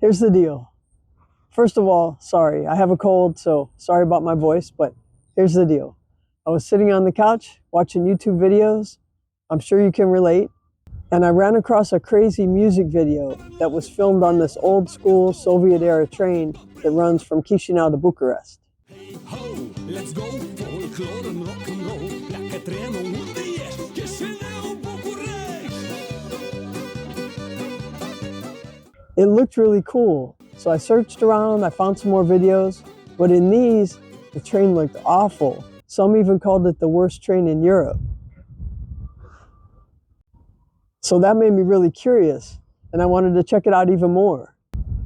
Here's the deal. First of all, sorry, I have a cold, so sorry about my voice, but here's the deal. I was sitting on the couch watching YouTube videos. I'm sure you can relate. And I ran across a crazy music video that was filmed on this old school Soviet era train that runs from Chisinau to Bucharest. Hey ho, let's go, folklore and rock and roll. Pleacă trenul, unde ești? Chisinau, Bucharest! It looked really cool, so I searched around, I found some more videos, but in these, the train looked awful. Some even called it the worst train in Europe. So that made me really curious, and I wanted to check it out even more.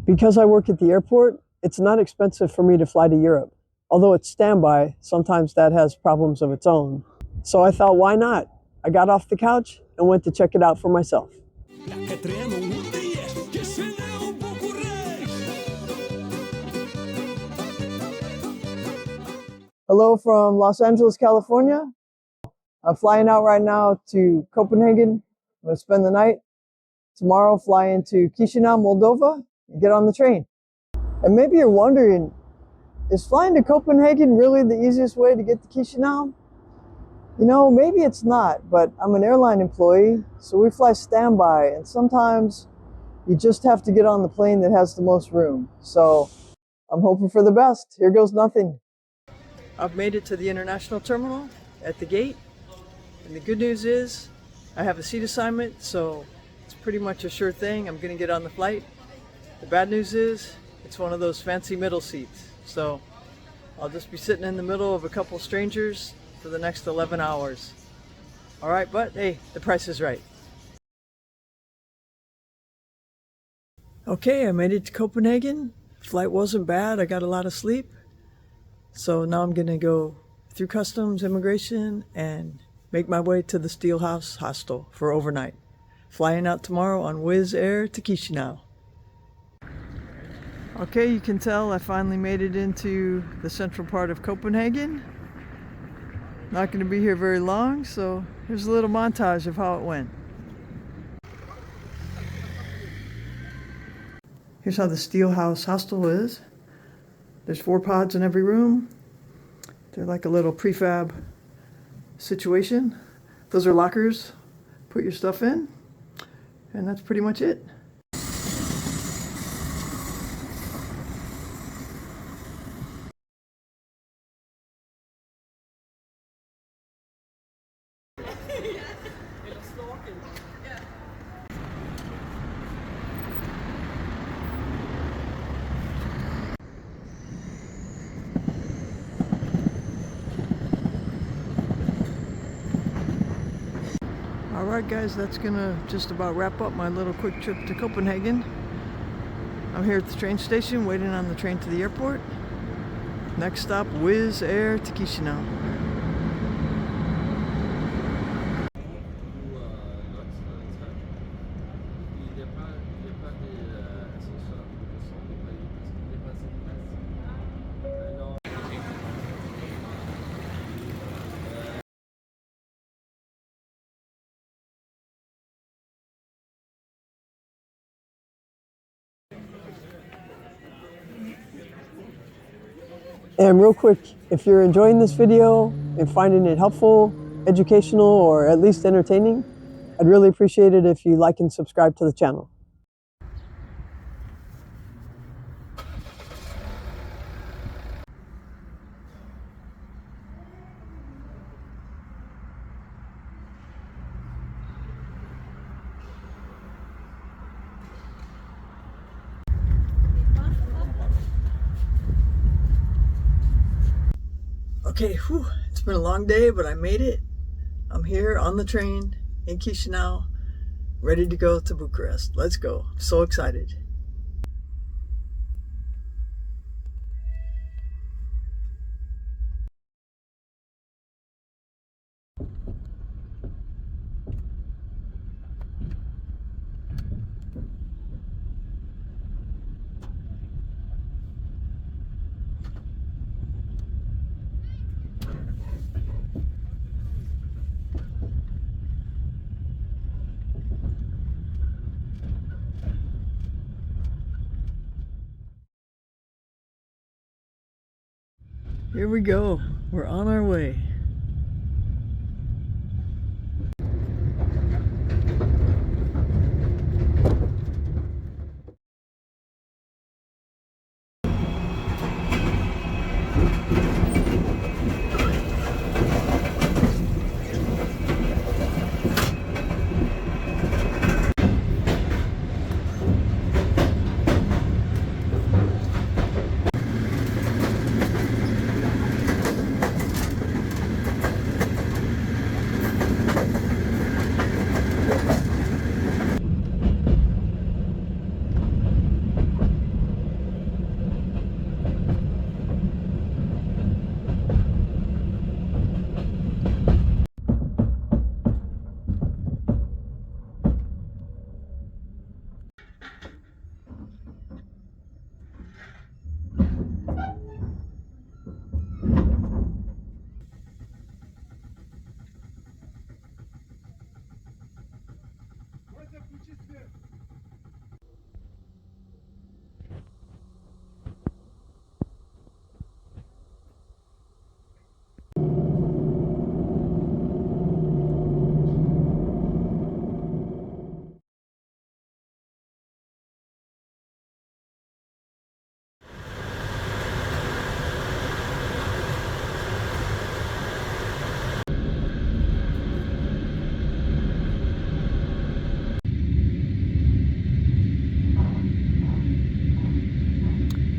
Because I work at the airport, it's not expensive for me to fly to Europe. Although it's standby, sometimes that has problems of its own. So I thought, why not? I got off the couch and went to check it out for myself. Pleacă trenul, unde ești? Chisinau, Bucharest! Hello from Los Angeles, California. I'm flying out right now to Copenhagen. I'm going to spend the night. Tomorrow, fly into Chisinau, Moldova, and get on the train. And maybe you're wondering, is flying to Copenhagen really the easiest way to get to Chisinau? You know, maybe it's not, but I'm an airline employee, so we fly standby, and sometimes you just have to get on the plane that has the most room. So I'm hoping for the best. Here goes nothing. I've made it to the international terminal at the gate, and the good news is I have a seat assignment, so it's pretty much a sure thing. I'm going to get on the flight. The bad news is it's one of those fancy middle seats, so I'll just be sitting in the middle of a couple strangers for the next 11 hours. All right, but hey, the price is right. Okay, I made it to Copenhagen. Flight wasn't bad. I got a lot of sleep. So now I'm gonna go through customs, immigration, and make my way to the Steelhouse Hostel for overnight. Flying out tomorrow on Wizz Air to Chisinau. Okay, you can tell I finally made it into the central part of Copenhagen. Not going to be here very long, so here's a little montage of how it went. Here's how the Steelhouse Hostel is. There's 4 pods in every room. They're like a little prefab situation. Those are lockers. Put your stuff in, and that's pretty much it. Alright guys, that's gonna just about wrap up my little quick trip to Copenhagen. I'm here at the train station waiting on the train to the airport. Next stop, Wizz Air to Chisinau. And real quick, if you're enjoying this video and finding it helpful, educational, or at least entertaining, I'd really appreciate it if you like and subscribe to the channel. Okay, whew, it's been a long day, but I made it. I'm here on the train in Chisinau, ready to go to Bucharest. Let's go. I'm so excited. Here we go. We're on our way.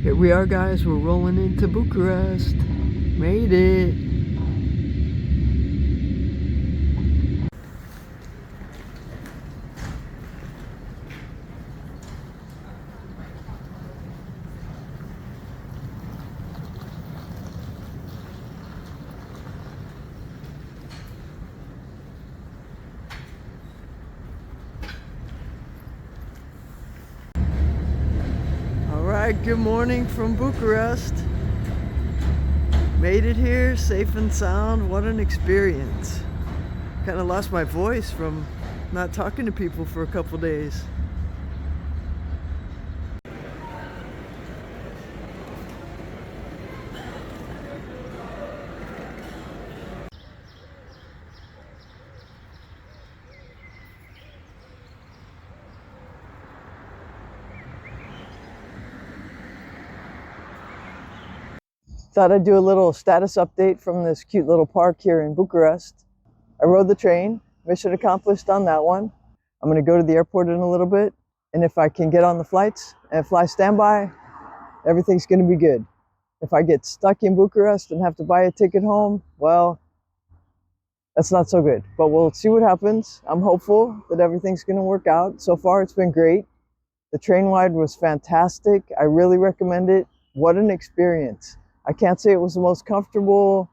Here we are, guys. We're rolling into Bucharest. Made it. Alright, good morning from Bucharest. Made it here, safe and sound. What an experience. Kind of lost my voice from not talking to people for a couple days. Thought I'd do a little status update from this cute little park here in Bucharest. I rode the train, mission accomplished on that one. I'm going to go to the airport in a little bit, and if I can get on the flights and fly standby, everything's going to be good. If I get stuck in Bucharest and have to buy a ticket home, well, that's not so good. But we'll see what happens. I'm hopeful that everything's going to work out. So far, it's been great. The train ride was fantastic. I really recommend it. What an experience. I can't say it was the most comfortable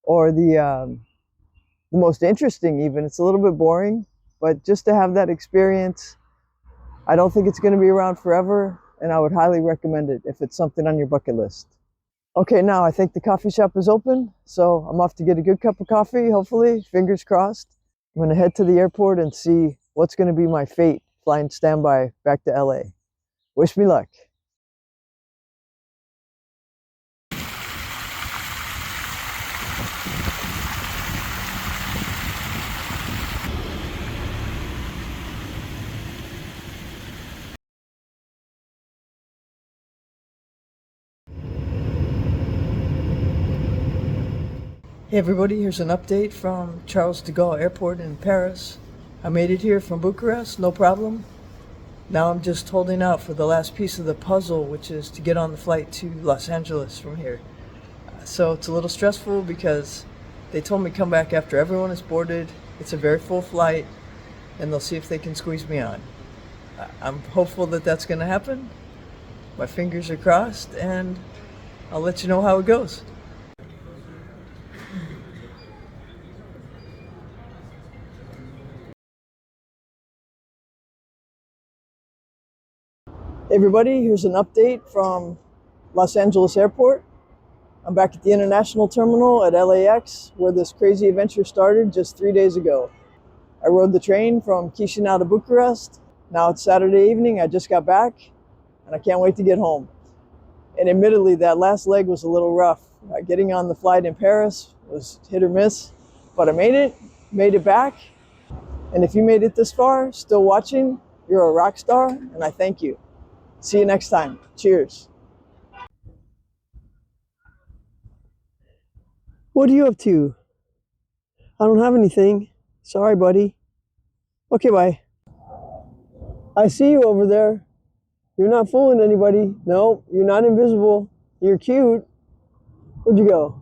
or the most interesting even. It's a little bit boring, but just to have that experience, I don't think it's going to be around forever, and I would highly recommend it if it's something on your bucket list. Okay, now I think the coffee shop is open, so I'm off to get a good cup of coffee, hopefully, fingers crossed. I'm going to head to the airport and see what's going to be my fate flying standby back to LA. Wish me luck. Hey everybody, here's an update from Charles de Gaulle Airport in Paris. I made it here from Bucharest, no problem. Now I'm just holding out for the last piece of the puzzle, which is to get on the flight to Los Angeles from here. So it's a little stressful because they told me come back after everyone is boarded. It's a very full flight, and they'll see if they can squeeze me on. I'm hopeful that that's going to happen. My fingers are crossed, and I'll let you know how it goes. Hey everybody, here's an update from Los Angeles Airport. I'm back at the international terminal at LAX, where this crazy adventure started just 3 days ago. I rode the train from Chisinau to Bucharest. Now it's Saturday evening, I just got back, and I can't wait to get home. And admittedly, that last leg was a little rough. Getting on the flight in Paris was hit or miss, but I made it back. And if you made it this far, still watching, you're a rock star, and I thank you. See you next time. Cheers. What are you up to? I don't have anything. Sorry, buddy. Okay, bye. I see you over there. You're not fooling anybody. No, you're not invisible. You're cute. Where'd you go?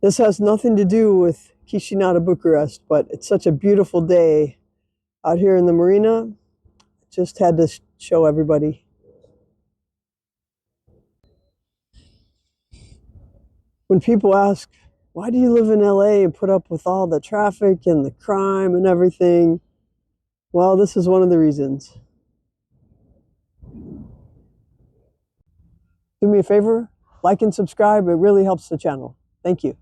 This has nothing to do with Chisinau to Bucharest, but it's such a beautiful day out here in the marina. Just had to show everybody. When people ask, why do you live in LA and put up with all the traffic and the crime and everything? Well, this is one of the reasons. Do me a favor, like and subscribe. It really helps the channel. Thank you.